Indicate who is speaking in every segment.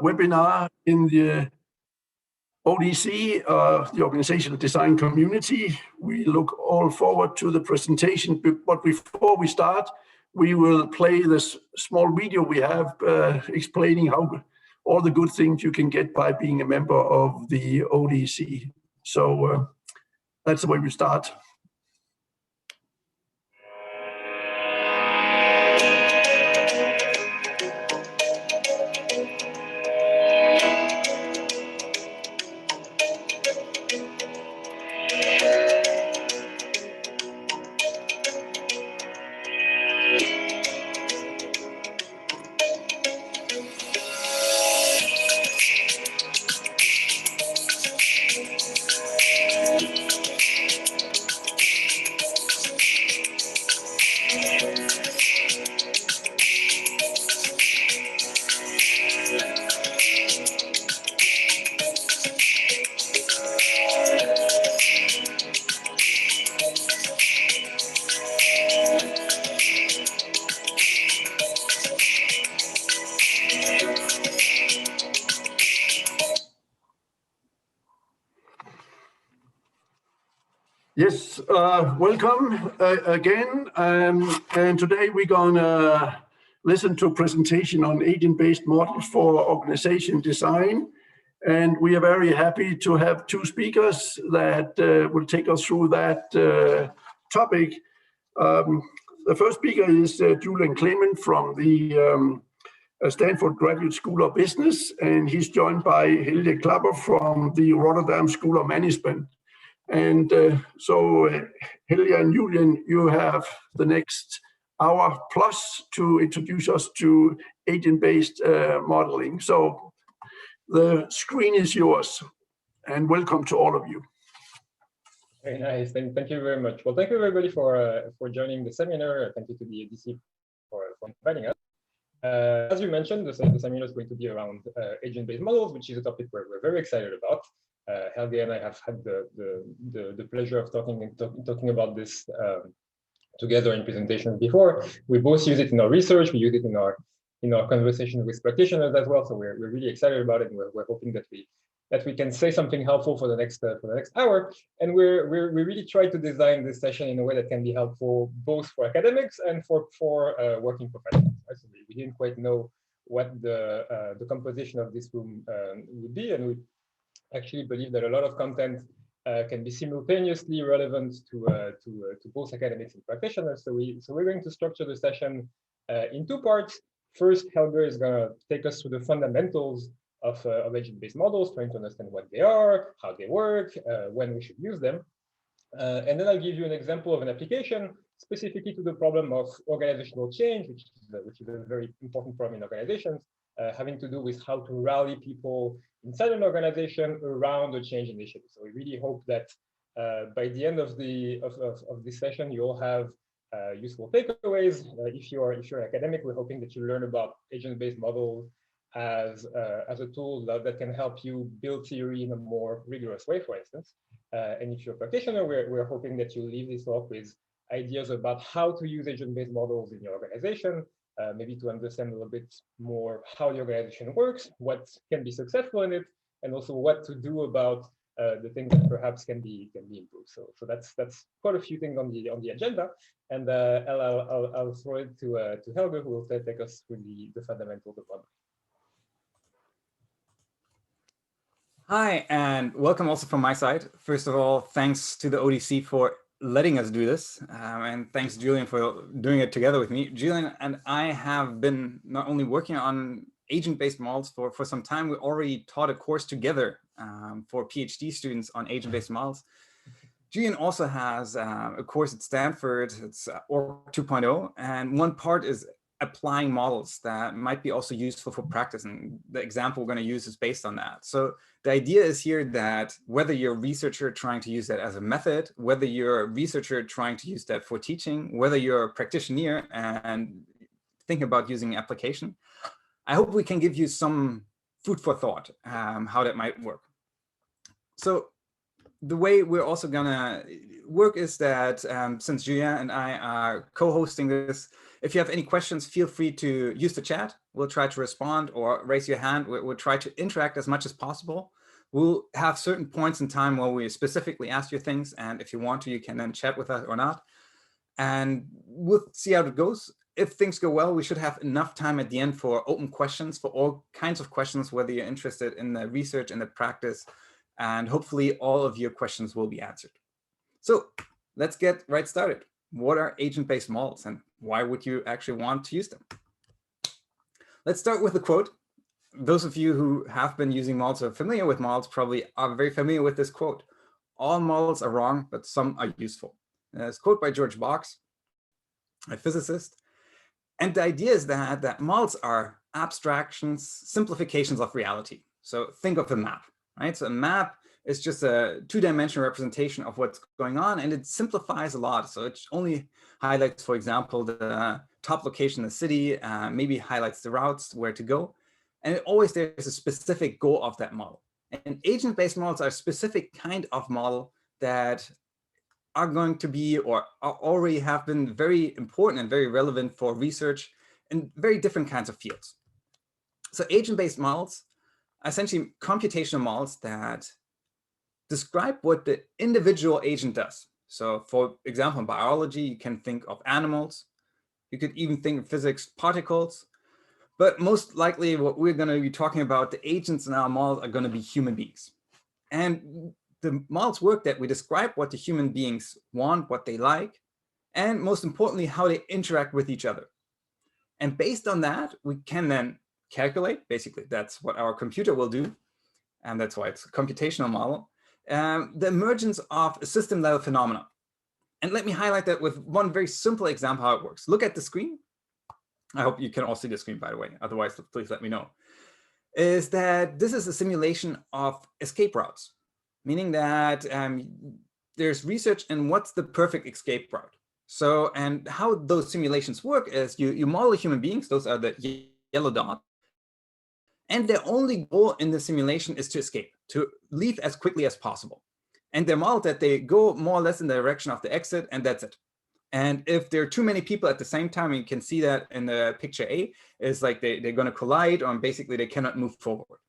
Speaker 1: Webinar in the ODC, the organizational design community. We look all forward to the presentation, but before we start, we will play this small video we have explaining how all the good things you can get by being a member of the ODC. So that's the way we start. Yes, welcome again. And today we're going to listen to a presentation on agent-based models for organization design. And we are very happy to have two speakers that will take us through that topic. The first speaker is Julien Clement from the Stanford Graduate School of Business, and he's joined by Helge Klapper from the Rotterdam School of Management. And so, Helge and Julien, you have the next hour plus to introduce us to agent-based modeling. So the screen is yours, and welcome to all of you.
Speaker 2: Very nice. Thank you very much. Well, thank you everybody for joining the seminar. Thank you to the ODC for inviting us. As you mentioned, the seminar is going to be around agent-based models, which is a topic we're very excited about. Helge and I have had the pleasure of talking about this together in presentations before. We both use it in our research. We use it in our conversations with practitioners as well. So we're really excited about it, and we're hoping that we can say something helpful for the next hour. And we really try to design this session in a way that can be helpful both for academics and for working professionals. Right? So we didn't quite know what the composition of this room would be, and we actually believe that a lot of content can be simultaneously relevant to both academics and practitioners. So we're going to structure the session in two parts. First, Helge is going to take us through the fundamentals of agent-based models, trying to understand what they are, how they work, when we should use them. And then I'll give you an example of an application specifically to the problem of organizational change, which is a very important problem in organizations, having to do with how to rally people inside an organization around a change initiative. So we really hope that by the end of this session, you all have useful takeaways. If you're an academic, we're hoping that you learn about agent-based models as a tool that can help you build theory in a more rigorous way, for instance. And if you're a practitioner, we're hoping that you leave this off with ideas about how to use agent-based models in your organization, maybe to understand a little bit more how the organization works, what can be successful in it, and also what to do about the things that perhaps can be improved. So that's quite a few things on the agenda, and I'll throw it to Helge, who will take us through the fundamentals of modeling.
Speaker 3: Hi, and welcome also from my side. First of all, thanks to the ODC for letting us do this, and thanks Julien for doing it together with me. Julien and I have been not only working on agent-based models for some time, we already taught a course together for PhD students on agent-based models. Julien also has a course at Stanford, it's ORG 2.0, and one part is applying models that might be also useful for practice, and the example we're going to use is based on that. So the idea is here that whether you're a researcher trying to use that as a method, whether you're a researcher trying to use that for teaching, whether you're a practitioner and thinking about using application, I hope we can give you some food for thought, how that might work. So the way we're also gonna work is that since Julien and I are co-hosting this, if you have any questions, feel free to use the chat. We'll try to respond, or raise your hand. We'll try to interact as much as possible. We'll have certain points in time where we specifically ask you things, and if you want to, you can then chat with us or not. And we'll see how it goes. If things go well, we should have enough time at the end for open questions, for all kinds of questions, whether you're interested in the research and the practice, and hopefully all of your questions will be answered. So let's get right started. What are agent-based models, and why would you actually want to use them? Let's start with a quote. Those of you who have been using models or are familiar with models probably are very familiar with this quote. All models are wrong, but some are useful. It's a quote by George Box, a physicist. And the idea is that models are abstractions, simplifications of reality. So think of a map, right? So a map is just a two-dimensional representation of what's going on, and it simplifies a lot. So it only highlights, for example, the top location in the city, maybe highlights the routes, where to go. And always there's a specific goal of that model. And agent-based models are a specific kind of model that are going to be, or already have been, very important and very relevant for research in very different kinds of fields. So agent-based models are essentially computational models that describe what the individual agent does. So for example, in biology, you can think of animals. You could even think of physics, particles. But most likely what we're going to be talking about, the agents in our models, are going to be human beings. And the models work that we describe what the human beings want, what they like, and most importantly, how they interact with each other. And based on that, we can then calculate, basically that's what our computer will do, and that's why it's a computational model, the emergence of a system level phenomena. And let me highlight that with one very simple example how it works. Look at the screen. I hope you can all see the screen, by the way. Otherwise, please let me know. Is that this is a simulation of escape routes, meaning that there's research in what's the perfect escape route. So, and how those simulations work is you model human beings. Those are the yellow dots. And their only goal in the simulation is to escape, to leave as quickly as possible. And they're modeled that they go more or less in the direction of the exit, and that's it. And if there are too many people at the same time, you can see that in the picture A, is like they're going to collide, or basically they cannot move forward.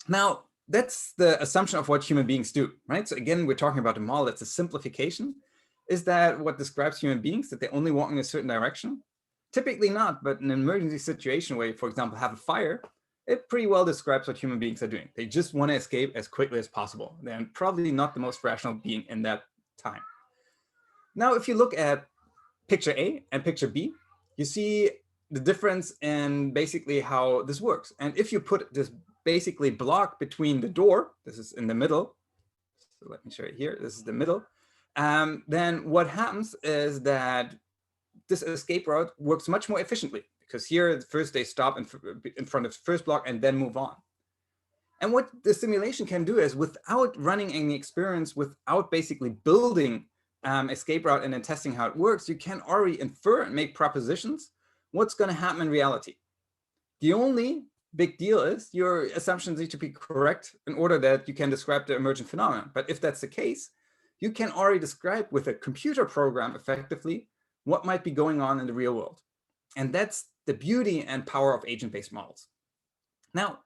Speaker 3: Now, that's the assumption of what human beings do, right? So again, we're talking about a model that's a simplification. Is that what describes human beings, that they only walk in a certain direction? Typically not, but in an emergency situation where you, for example, have a fire, it pretty well describes what human beings are doing. They just want to escape as quickly as possible. They're probably not the most rational being in that time. Now, if you look at picture A and picture B, you see the difference in basically how this works. And if you put this basically block between the door, this is in the middle, so let me show you here, this is the middle, then what happens is that this escape route works much more efficiently, because here first they stop in front of the first block and then move on. And what the simulation can do is, without running any experiments, without basically building escape route and then testing how it works, you can already infer and make propositions what's going to happen in reality. The only big deal is your assumptions need to be correct in order that you can describe the emergent phenomenon. But if that's the case, you can already describe with a computer program effectively what might be going on in the real world. And that's the beauty and power of agent-based models. Now,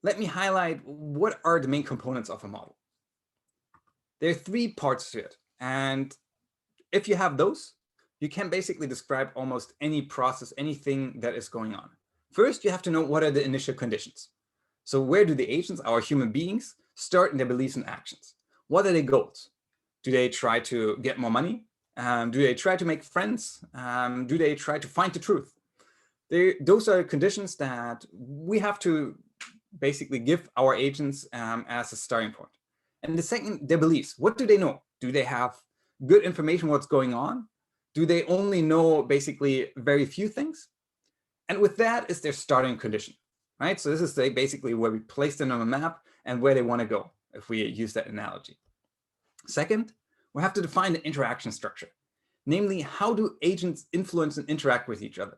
Speaker 3: let me highlight what are the main components of a model. There are three parts to it. And if you have those, you can basically describe almost any process, anything that is going on. First, you have to know what are the initial conditions. So where do the agents, our human beings, start in their beliefs and actions? What are their goals? Do they try to get more money? Do they try to make friends? Do they try to find the truth? Those are conditions that we have to basically give our agents as a starting point. And the second, their beliefs. What do they know? Do they have good information what's going on? Do they only know basically very few things? And with that is their starting condition, right? So this is basically where we place them on a map and where they want to go, if we use that analogy. Second, we have to define the interaction structure. Namely, how do agents influence and interact with each other,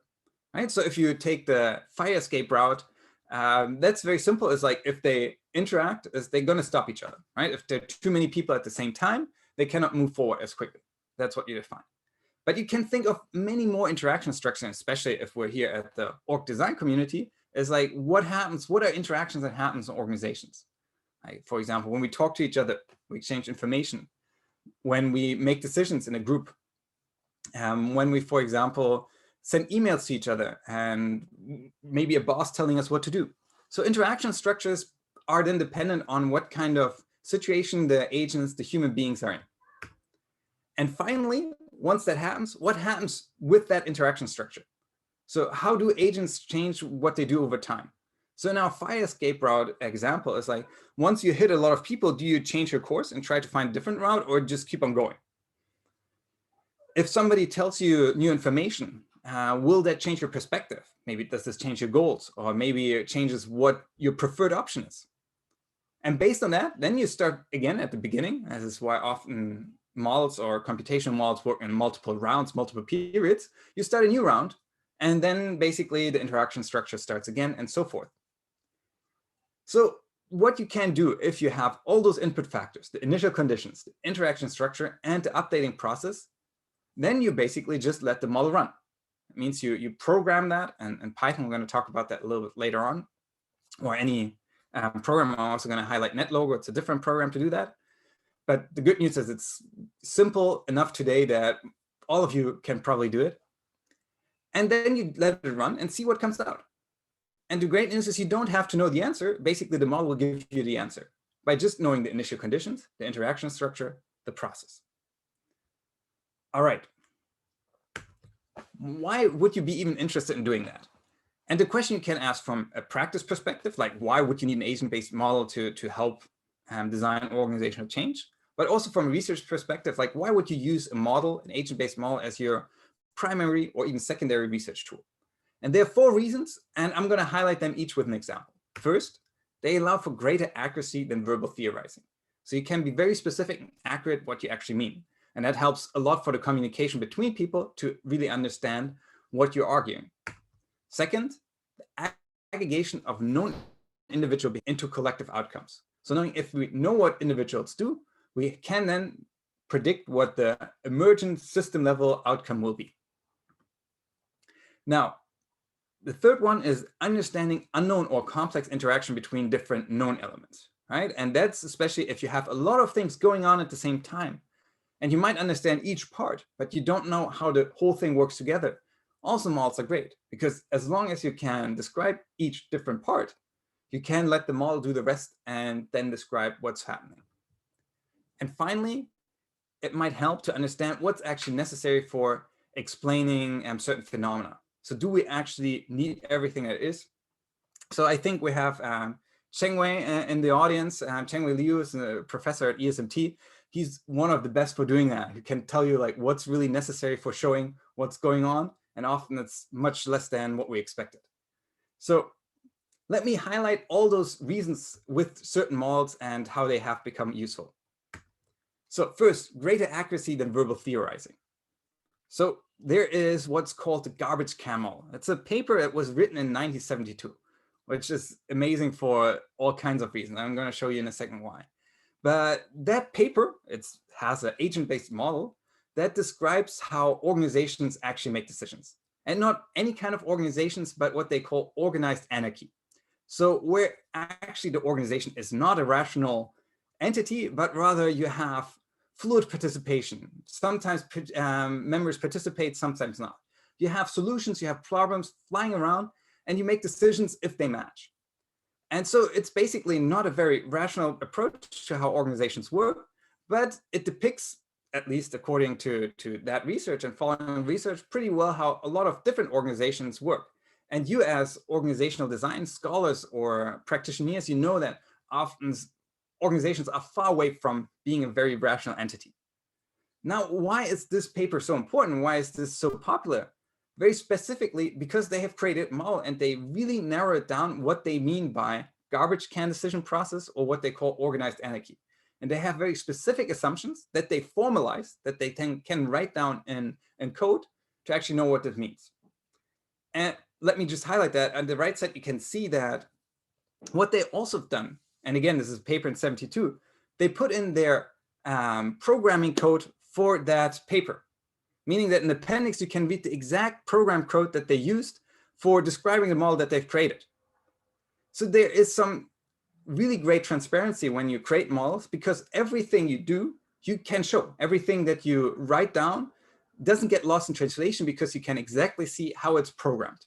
Speaker 3: right? So if you take the fire escape route, that's very simple. It's like if they interact is they're going to stop each other, right? If there are too many people at the same time, they cannot move forward as quickly. That's what you define. But you can think of many more interaction structures, especially if we're here at the org design community, is like what happens, what are interactions that happens in organizations? Like, for example, when we talk to each other, we exchange information. When we make decisions in a group, when we, for example, send emails to each other and maybe a boss telling us what to do. So interaction structures are then dependent on what kind of situation the agents, the human beings are in. And finally, once that happens, what happens with that interaction structure? So how do agents change what they do over time? So in our fire escape route example, it's like, once you hit a lot of people, do you change your course and try to find a different route or just keep on going? If somebody tells you new information, will that change your perspective? Maybe does this change your goals? Or maybe it changes what your preferred option is. And based on that, then you start again at the beginning, as is why often models or computational models work in multiple rounds, multiple periods. You start a new round, and then basically the interaction structure starts again and so forth. So what you can do if you have all those input factors, the initial conditions, the interaction structure, and the updating process, then you basically just let the model run. It means you program that, and Python, we're going to talk about that a little bit later on, or any program. I'm also going to highlight NetLogo. It's a different program to do that. But the good news is it's simple enough today that all of you can probably do it. And then you let it run and see what comes out. And the great news is you don't have to know the answer. Basically, the model will give you the answer by just knowing the initial conditions, the interaction structure, the process. All right. Why would you be even interested in doing that? And the question you can ask from a practice perspective, like why would you need an agent-based model to help design organizational change? But also from a research perspective, like why would you use a model, an agent-based model, as your primary or even secondary research tool? And there are 4 reasons, and I'm going to highlight them each with an example. First, they allow for greater accuracy than verbal theorizing. So you can be very specific and accurate what you actually mean. And that helps a lot for the communication between people to really understand what you're arguing. Second, the aggregation of known individuals into collective outcomes. So knowing if we know what individuals do, we can then predict what the emergent system level outcome will be. Now, the third one is understanding unknown or complex interaction between different known elements, right? And that's especially if you have a lot of things going on at the same time. And you might understand each part, but you don't know how the whole thing works together. Also, models are great, because as long as you can describe each different part, you can let the model do the rest and then describe what's happening. And finally, it might help to understand what's actually necessary for explaining certain phenomena. So do we actually need everything that is? So I think we have Chengwei in the audience. Chengwei Liu is a professor at ESMT. He's one of the best for doing that. He can tell you like what's really necessary for showing what's going on. And often it's much less than what we expected. So let me highlight all those reasons with certain models and how they have become useful. So first, greater accuracy than verbal theorizing. So there is what's called the garbage can model. It's a paper that was written in 1972, which is amazing for all kinds of reasons. I'm going to show you in a second why. But that paper, it has an agent-based model that describes how organizations actually make decisions. And not any kind of organizations, but what they call organized anarchy. So where actually the organization is not a rational entity, but rather you have fluid participation. Sometimes members participate, sometimes not. You have solutions, you have problems flying around, and you make decisions if they match. And so it's basically not a very rational approach to how organizations work, but it depicts, at least according to that research and following research, pretty well how a lot of different organizations work. And you as organizational design scholars or practitioners, you know that often organizations are far away from being a very rational entity. Now, why is this paper so important? Why is this so popular? Very specifically, because they have created a model and they really narrow it down what they mean by garbage can decision process or what they call organized anarchy. And they have very specific assumptions that they formalize, that they can write down in code to actually know what this means. And let me just highlight that. On the right side, you can see that what they also have done, and again, this is a paper in 72, they put in their programming code for that paper, meaning that in the appendix, you can read the exact program code that they used for describing the model that they've created. So there is some really great transparency when you create models, because everything you do, you can show. Everything that you write down doesn't get lost in translation because you can exactly see how it's programmed.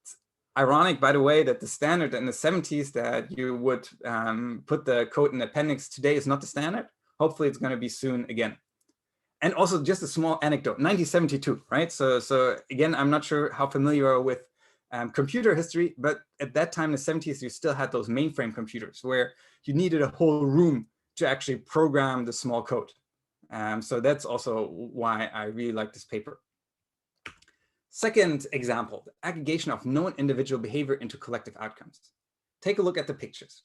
Speaker 3: It's ironic, by the way, that the standard in the 70s that you would put the code in the appendix today is not the standard. Hopefully it's going to be soon again. And also just a small anecdote, 1972, right? So again, I'm not sure how familiar you are with computer history, but at that time in the 70s, you still had those mainframe computers where you needed a whole room to actually program the small code. So that's also why I really like this paper. Second example, the aggregation of known individual behavior into collective outcomes. Take a look at the pictures.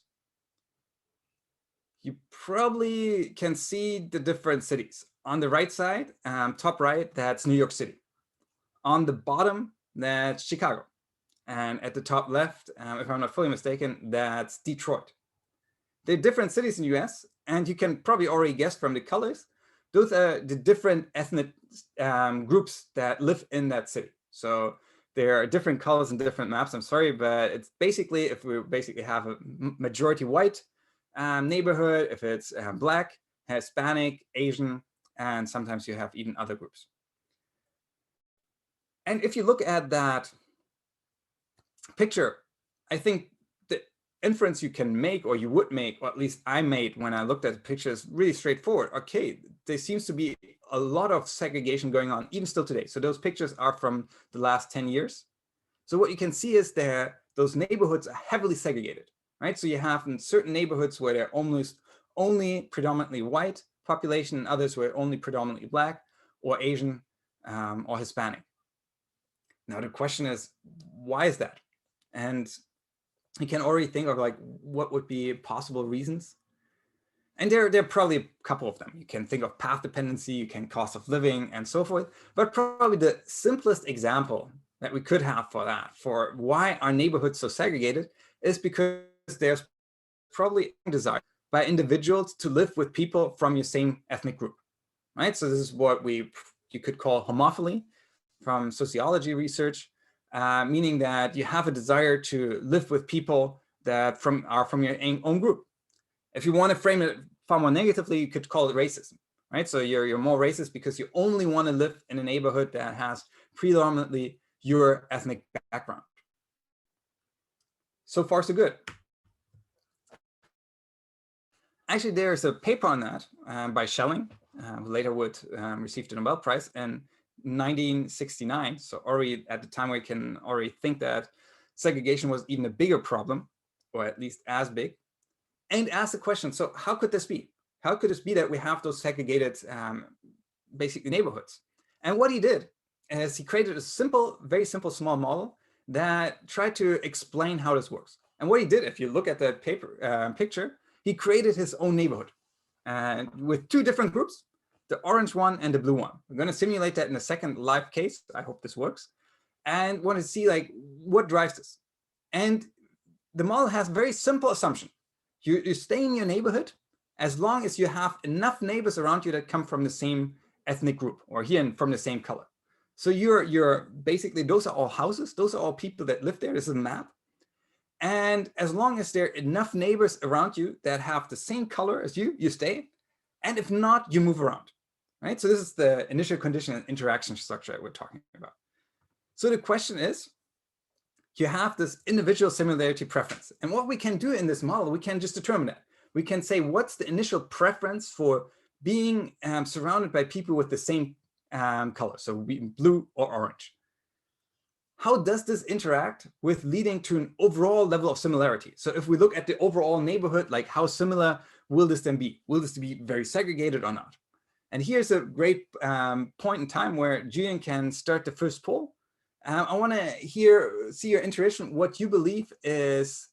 Speaker 3: You probably can see the different cities. On the right side, top right, that's New York City. On the bottom, that's Chicago. And at the top left, if I'm not fully mistaken, that's Detroit. They're different cities in the US, and you can probably already guess from the colors, those are the different ethnic groups that live in that city. So there are different colors and different maps. I'm sorry, but it's basically, if we basically have a majority white neighborhood, if it's Black, Hispanic, Asian, and sometimes you have even other groups. And if you look at that picture, I think the inference you can make, or you would make, or at least I made when I looked at the picture, is really straightforward. Okay, there seems to be a lot of segregation going on, even still today. So those pictures are from the last 10 years. So what you can see is that those neighborhoods are heavily segregated, right? So you have in certain neighborhoods where they're almost only predominantly white population, and others where only predominantly Black or Asian or Hispanic. Now the question is, why is that? And you can already think of like what would be possible reasons. And there are probably a couple of them. You can think of path dependency, you can cost of living, and so forth. But probably the simplest example that we could have for that, for why our neighborhoods so segregated, is because there's probably a desire by individuals to live with people from your same ethnic group, right? So this is what you could call homophily from sociology research, meaning that you have a desire to live with people that are from your own group. If you want to frame it far more negatively, you could call it racism, right? So you're more racist because you only want to live in a neighborhood that has predominantly your ethnic background. So far, so good. Actually, there's a paper on that by Schelling, who later would receive the Nobel Prize in 1969. So already at the time we can already think that segregation was even a bigger problem, or at least as big. And ask the question, so how could this be? How could this be that we have those segregated basically neighborhoods? And what he did is he created a simple, very simple small model that tried to explain how this works. And what he did, if you look at the paper picture, he created his own neighborhood with two different groups, the orange one and the blue one. We're going to simulate that in a second live case. I hope this works. And want to see like what drives this. And the model has a very simple assumption. You stay in your neighborhood as long as you have enough neighbors around you that come from the same ethnic group, or here from the same color. So you're basically, those are all houses. Those are all people that live there. This is a map. And as long as there are enough neighbors around you that have the same color as you stay. And if not, you move around, right? So this is the initial condition and interaction structure that we're talking about. So the question is, you have this individual similarity preference. And what we can do in this model, we can just determine that. We can say, what's the initial preference for being surrounded by people with the same color, so blue or orange? How does this interact with leading to an overall level of similarity? So if we look at the overall neighborhood, like how similar will this then be? Will this be very segregated or not? And here's a great point in time where Julien can start the first poll. I want to see your intuition, what you believe is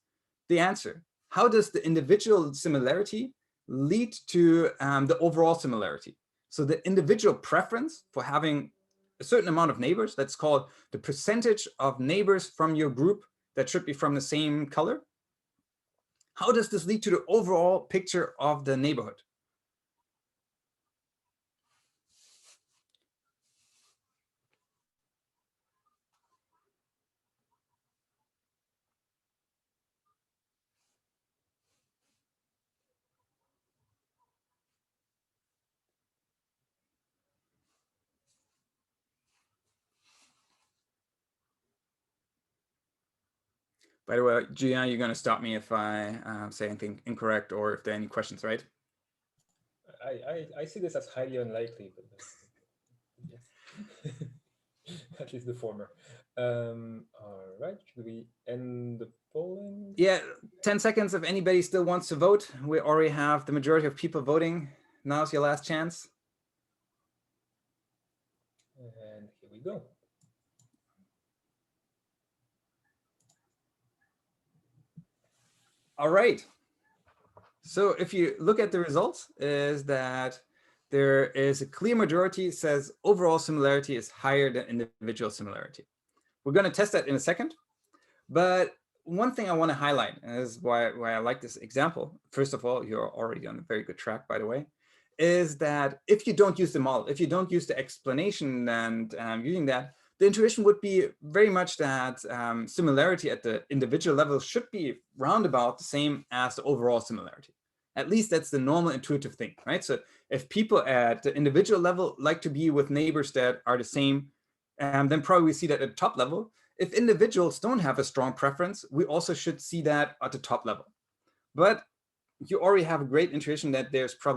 Speaker 3: the answer. How does the individual similarity lead to the overall similarity? So the individual preference for having a certain amount of neighbors, that's called the percentage of neighbors from your group that should be from the same color. how does this lead to the overall picture of the neighborhood? By the way, Julien, you're going to stop me if I say anything incorrect or if there are any questions, right?
Speaker 2: I see this as highly unlikely, but yes. At least the former. All right, should we end the polling?
Speaker 3: Yeah, 10 seconds if anybody still wants to vote. We already have the majority of people voting. Now's your last chance.
Speaker 2: And here we go.
Speaker 3: All right. So if you look at the results, is that there is a clear majority says overall similarity is higher than individual similarity. We're going to test that in a second. But one thing I want to highlight, and this is why I like this example, first of all, you're already on a very good track, by the way, is that if you don't use the model, if you don't use the explanation and using that, the intuition would be very much that similarity at the individual level should be roundabout the same as the overall similarity. At least that's the normal intuitive thing, right? So if people at the individual level like to be with neighbors that are the same, then probably we see that at the top level. If individuals don't have a strong preference, we also should see that at the top level. But you already have a great intuition that there's probably